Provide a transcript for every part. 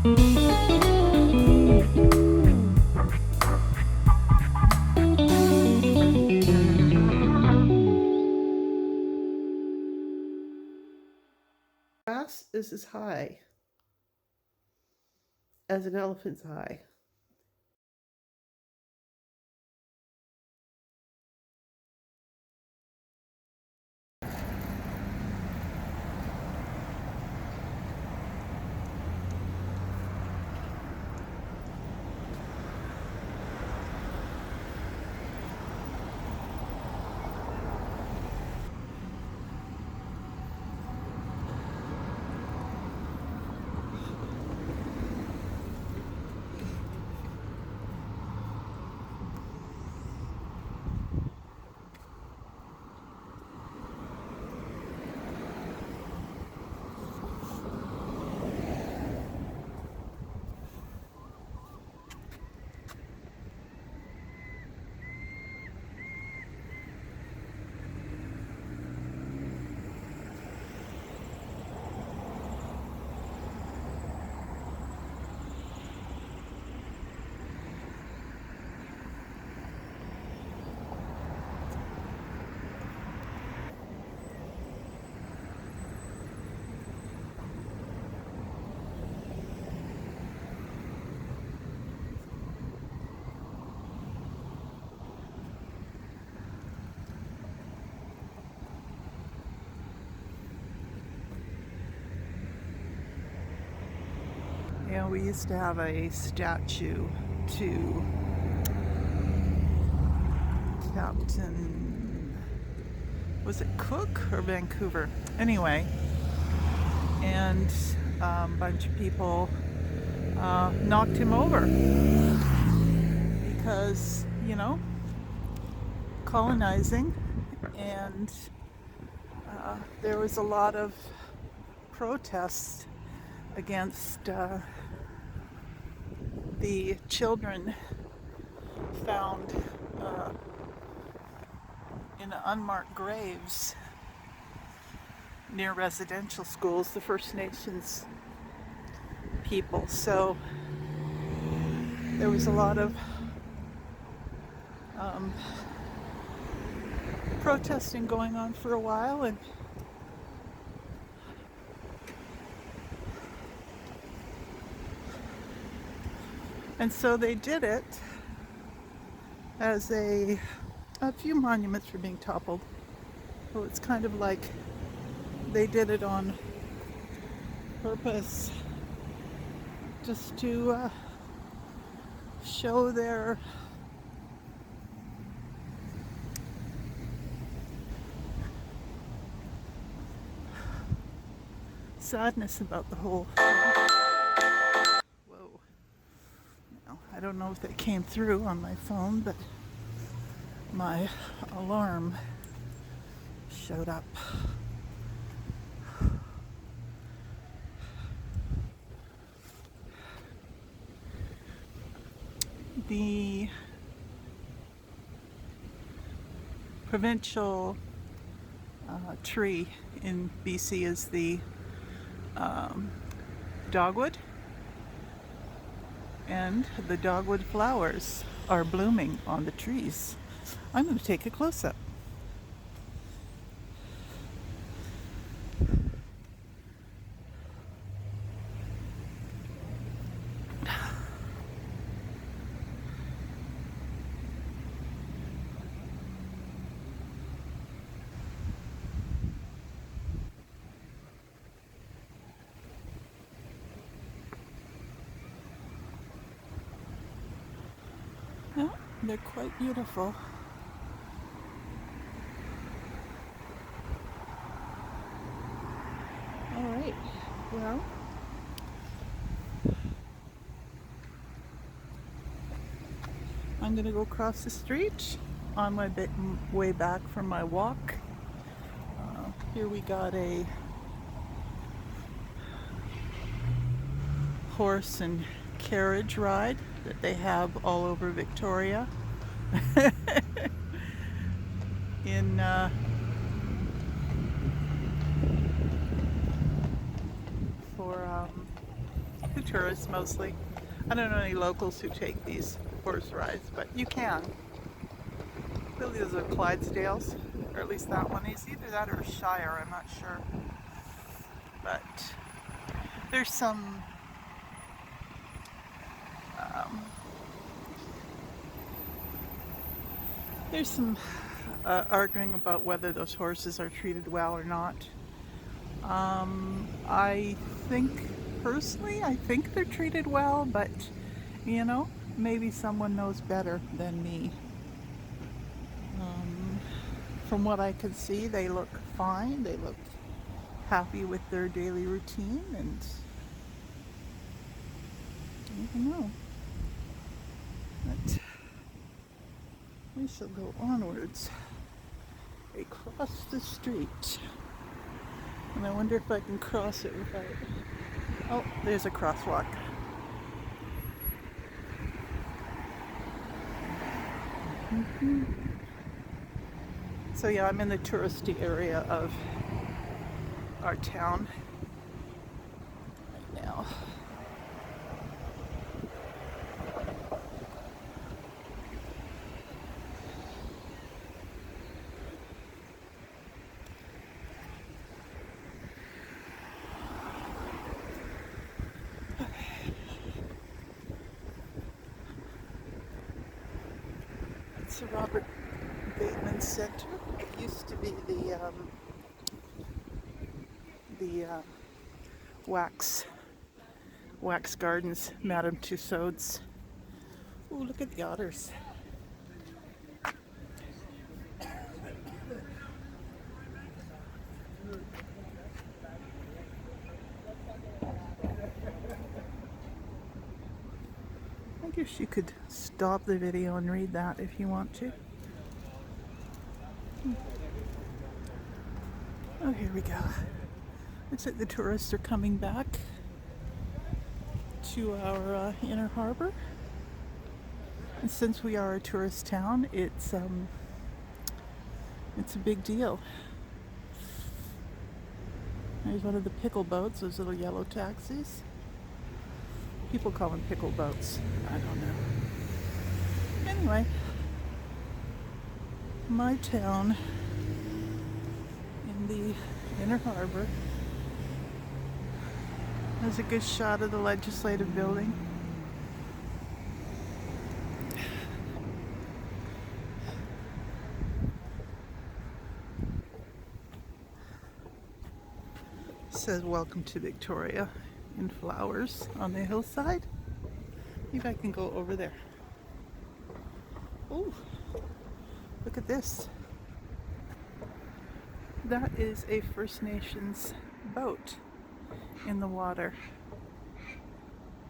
Grass is as high as an elephant's eye. Yeah, we used to have a statue to Captain, was it Cook or Vancouver? Anyway, and a bunch of people knocked him over because, colonizing, and there was a lot of protests against the children found in unmarked graves near residential schools, the First Nations people. So there was a lot of protesting going on for a while, and so they did it as a few monuments were being toppled. So it's kind of like they did it on purpose just to show their sadness about the whole whoa. Now, I don't know if that came through on my phone, but my alarm showed up. The provincial tree in BC is the dogwood, and the dogwood flowers are blooming on the trees. I'm going to take a close-up. Yeah, they're quite beautiful. All right, well, I'm gonna go across the street on my way back from my walk. Here we got a horse and carriage ride that they have all over Victoria in for tourists mostly. I don't know any locals who take these horse rides, but you can. I believe those are Clydesdales, or at least that one is. Either that or Shire, I'm not sure. But there's some arguing about whether those horses are treated well or not. I think, personally, I think they're treated well, but, you know, maybe someone knows better than me. From what I can see, they look fine. They look happy with their daily routine, and I don't know. But we shall go onwards across the street. And I wonder if I can cross it without... Oh, there's a crosswalk. So yeah, I'm in the touristy area of our town right now. It's the Robert Bateman Center. It used to be the wax gardens, Madame Tussauds. Oh, look at the otters. I guess you could stop the video and read that if you want to. Oh, here we go. Looks like the tourists are coming back to our inner harbor. And since we are a tourist town, it's a big deal. There's one of the pickle boats, those little yellow taxis. People call them pickle boats. I don't know. Anyway, my town in the inner harbor has a good shot of the legislative building. It says welcome to Victoria in flowers on the hillside. Maybe I can go over there. Oh, look at this. That is a First Nations boat in the water.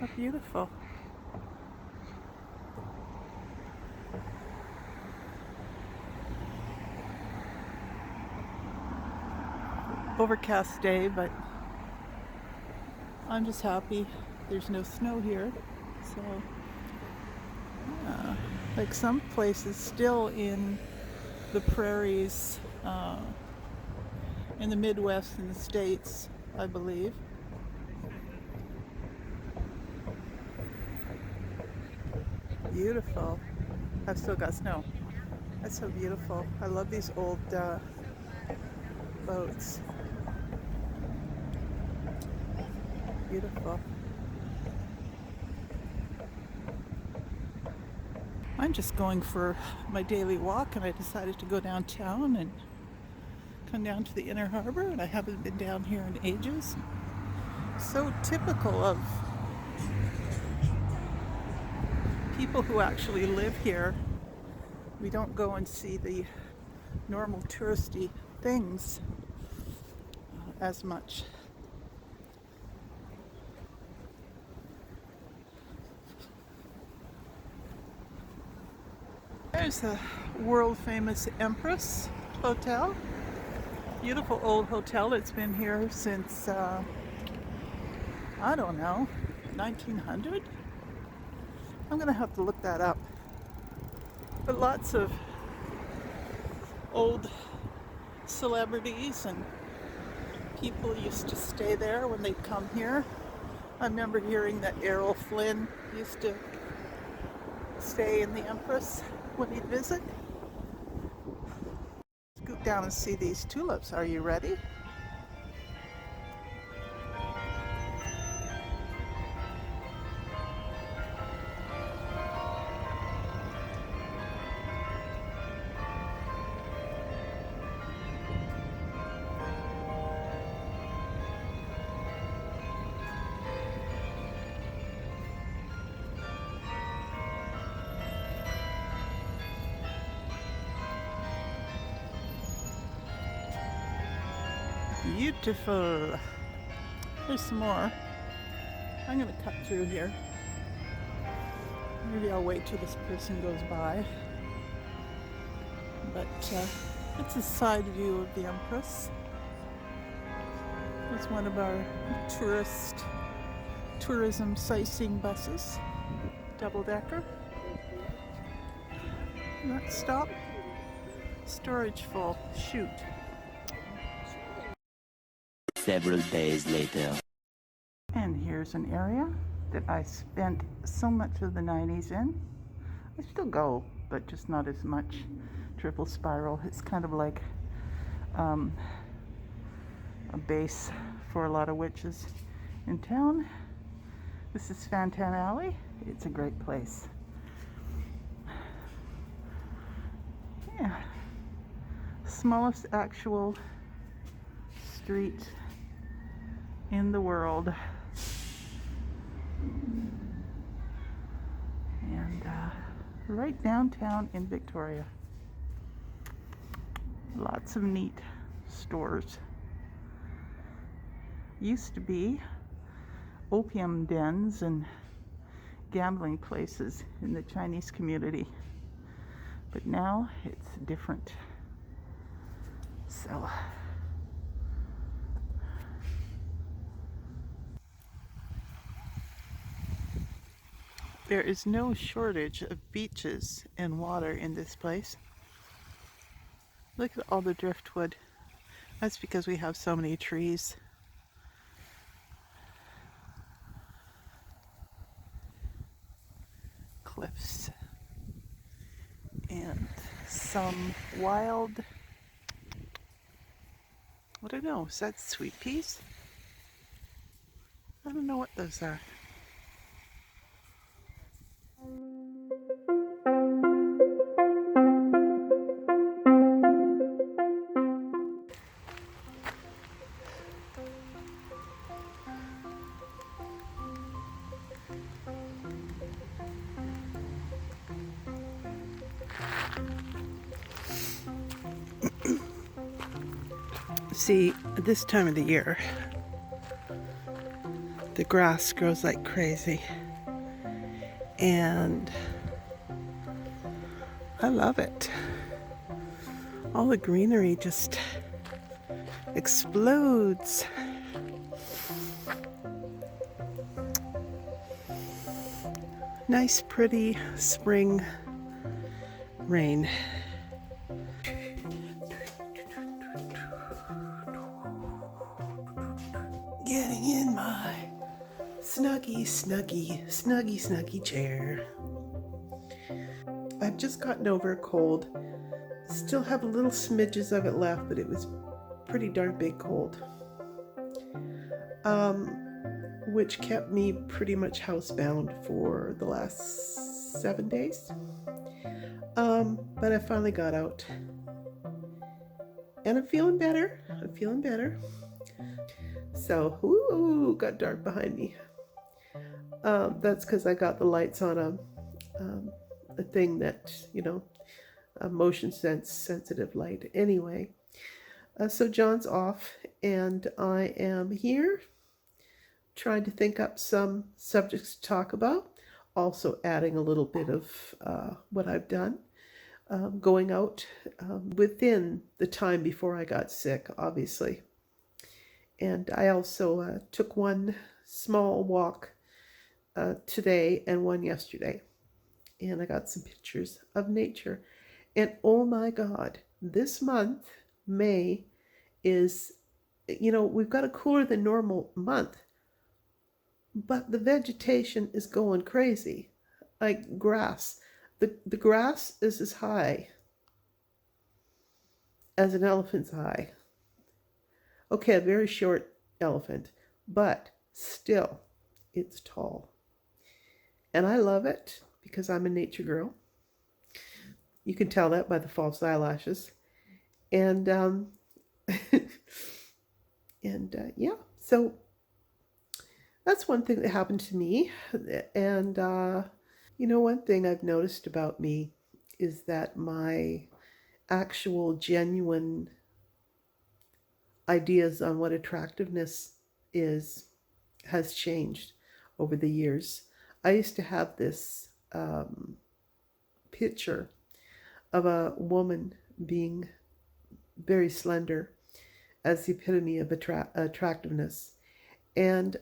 How beautiful. Overcast day, but I'm just happy there's no snow here. So, like some places still in the prairies, in the Midwest in the States, I believe. Beautiful. I've still got snow. That's so beautiful. I love these old boats. Beautiful. I'm just going for my daily walk, and I decided to go downtown and come down to the inner harbor, and I haven't been down here in ages. So typical of people who actually live here. We don't go and see the normal touristy things as much. There's the world famous Empress Hotel. Beautiful old hotel. It's been here since, I don't know, 1900? I'm gonna have to look that up. But lots of old celebrities and people used to stay there when they'd come here I remember hearing that Errol Flynn used to stay in the Empress when he'd visit. Scoot down and see these tulips. Are you ready? Beautiful. There's some more. I'm going to cut through here. Maybe I'll wait till this person goes by. But it's a side view of the Empress. It's one of our tourism sightseeing buses. Double-decker. Not stop. Storage full. Shoot. Several days later. And here's an area that I spent so much of the 90s in. I still go, but just not as much. Triple Spiral. It's kind of like a base for a lot of witches in town. This is Fantan Alley. It's a great place. Yeah. Smallest actual street in the world. And right downtown in Victoria. Lots of neat stores. Used to be opium dens and gambling places in the Chinese community, but now it's different. So there is no shortage of beaches and water in this place. Look at all the driftwood. That's because we have so many trees. Cliffs. And some wild, I don't know, is that sweet peas? I don't know what those are. See, this time of the year, the grass grows like crazy, and I love it. All the greenery just explodes. Nice, pretty spring rain. Getting in my snuggy chair. I've just gotten over a cold. Still have a little smidges of it left, but it was pretty darn big cold. Which kept me pretty much housebound for the last 7 days. But I finally got out. And I'm feeling better. So, ooh, got dark behind me. That's because I got the lights on a thing that, a motion sensitive light. Anyway, so John's off, and I am here trying to think up some subjects to talk about. Also adding a little bit of what I've done. Going out within the time before I got sick, obviously. And I also took one small walk today and one yesterday. And I got some pictures of nature. And oh my God, this month, May, is, we've got a cooler than normal month. but the vegetation is going crazy, like grass. The grass is as high as an elephant's eye. Okay, a very short elephant, but still, it's tall. And I love it because I'm a nature girl. You can tell that by the false eyelashes. And yeah, so that's one thing that happened to me. And one thing I've noticed about me is that my actual genuine ideas on what attractiveness is has changed over the years. I used to have this picture of a woman being very slender as the epitome of attractiveness. And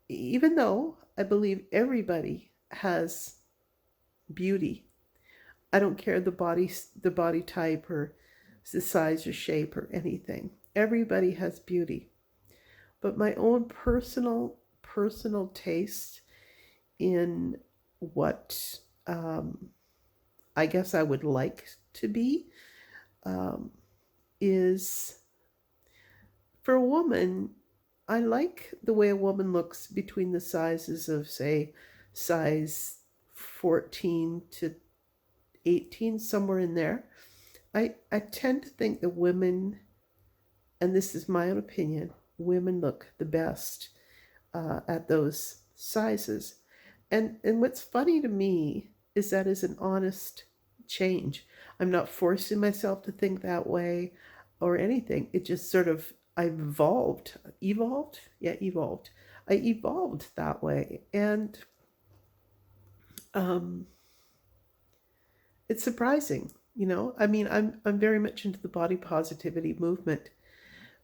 even though I believe everybody has beauty, I don't care the body type or the size or shape or anything. Everybody has beauty. But my own personal taste in what I guess I would like to be um, is for a woman. I like the way a woman looks between the sizes of, say, size 14 to 18, somewhere in there. I tend to think that women, and this is my own opinion, women look the best at those sizes. And what's funny to me is that is an honest change. I'm not forcing myself to think that way or anything. It just sort of I evolved, yeah, evolved. I evolved that way, and um, it's surprising. I mean, I'm very much into the body positivity movement,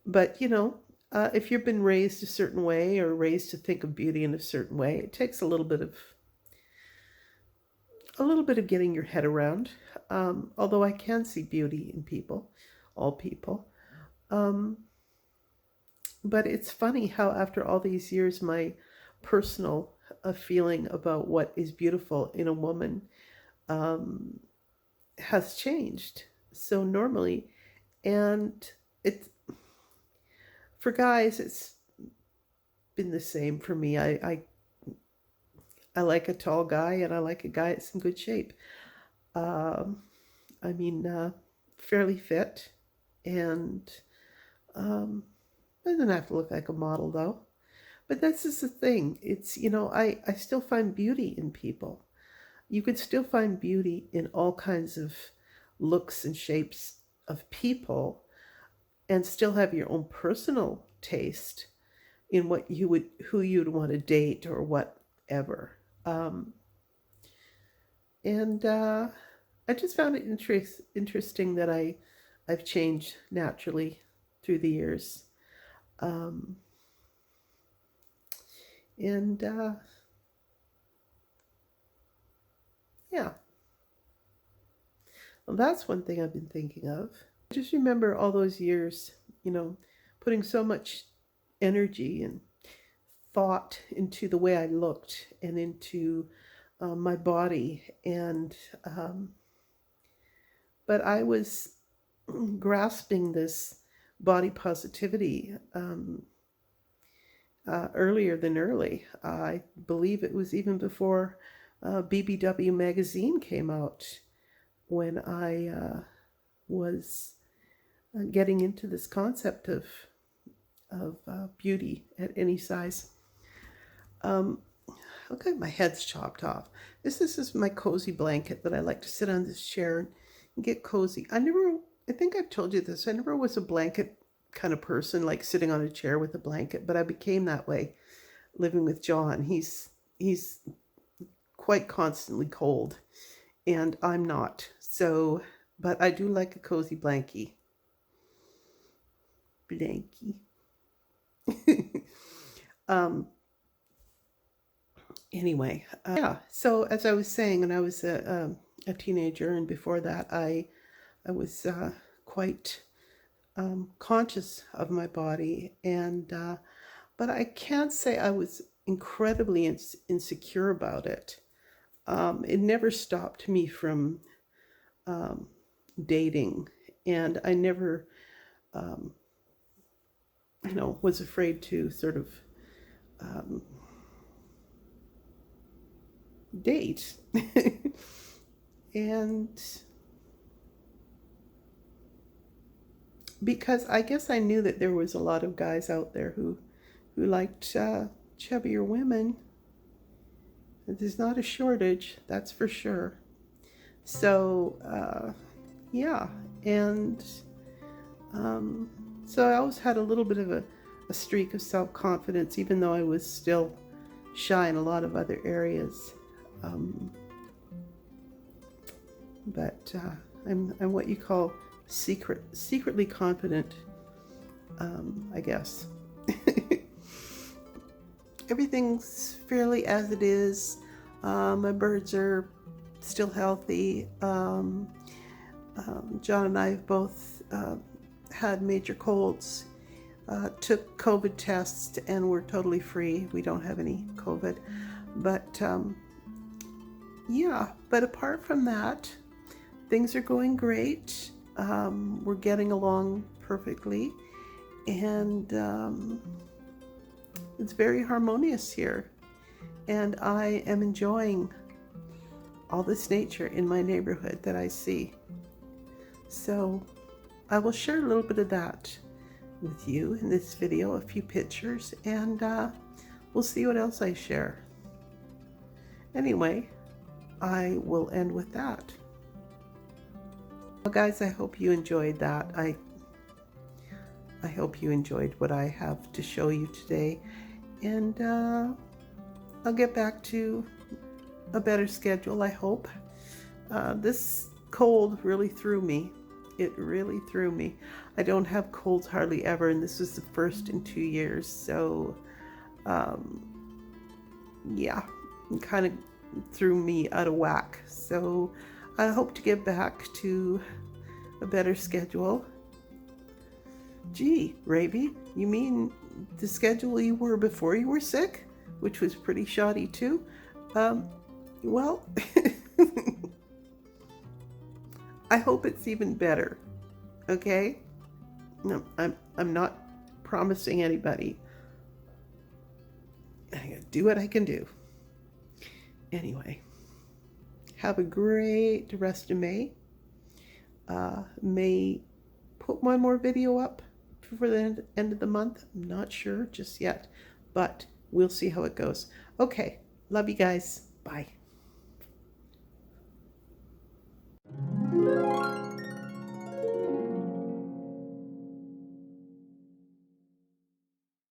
but if you've been raised a certain way or raised to think of beauty in a certain way, it takes a little bit of getting your head around. Although I can see beauty in people, all people. Um, but it's funny how after all these years, my personal feeling about what is beautiful in a woman um, has changed so normally. And it's for guys, it's been the same for me. I like a tall guy and I like a guy that's in good shape. Um, I mean, fairly fit, and doesn't have to look like a model though. But that's just the thing. It's, I still find beauty in people. You can still find beauty in all kinds of looks and shapes of people and still have your own personal taste in who you'd want to date or whatever. Um, and I just found it interesting that I've changed naturally through the years. Um, and yeah, well, that's one thing I've been thinking of. I just remember all those years, putting so much energy and thought into the way I looked and into my body. And but I was grasping this body positivity earlier than early. I believe it was even before BBW magazine came out when I was getting into this concept of beauty at any size. Um, okay, my head's chopped off. This is my cozy blanket that I like to sit on this chair and get cozy. I think I've told you this, I never was a blanket kind of person, like sitting on a chair with a blanket, but I became that way living with John. He's quite constantly cold, and I'm not. So, but I do like a cozy blankie. Blankie. um, anyway, yeah. So as I was saying, when I was a teenager, and before that, I was quite conscious of my body, and but I can't say I was incredibly insecure about it. It never stopped me from dating, and I never, was afraid to sort of date. And because I guess I knew that there was a lot of guys out there who liked chubbier women. There's not a shortage, that's for sure. So yeah, and so I always had a little bit of a streak of self-confidence, even though I was still shy in a lot of other areas. But I'm what you call secretly confident, I guess. Everything's fairly as it is. My birds are still healthy. John and I have both had major colds, took COVID tests, and we're totally free. We don't have any COVID. But yeah, but apart from that, things are going great. We're getting along perfectly, and it's very harmonious here. And I am enjoying all this nature in my neighborhood that I see. So I will share a little bit of that with you in this video, a few pictures, and we'll see what else I share. Anyway, I will end with that. Well, guys, I hope you enjoyed that. I hope you enjoyed what I have to show you today, and I'll get back to a better schedule, I hope. This cold really threw me. It really threw me. I don't have colds hardly ever, and this was the first in 2 years, so yeah, it kind of threw me out of whack. So I hope to get back to a better schedule. Gee, Ravi, you mean the schedule you were before you were sick, which was pretty shoddy too? Well, I hope it's even better. Okay? No, I'm not promising anybody. I'm gonna do what I can do. Anyway, have a great rest of May. May put one more video up for the end of the month. I'm not sure just yet, but we'll see how it goes. Okay, love you guys. Bye.